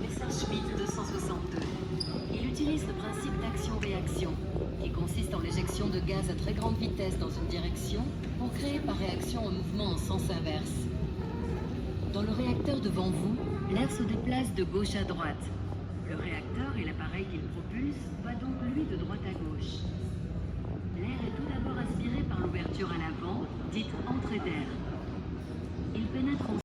Messerschmitt 262. Il utilise le principe d'action-réaction, qui consiste en l'éjection de gaz à très grande vitesse dans une direction pour créer par réaction un mouvement en sens inverse. Dans le réacteur devant vous, l'air se déplace de gauche à droite. Le réacteur et l'appareil qu'il propulse va donc lui de droite à gauche. L'air est tout d'abord aspiré par l'ouverture à l'avant, dite entrée d'air.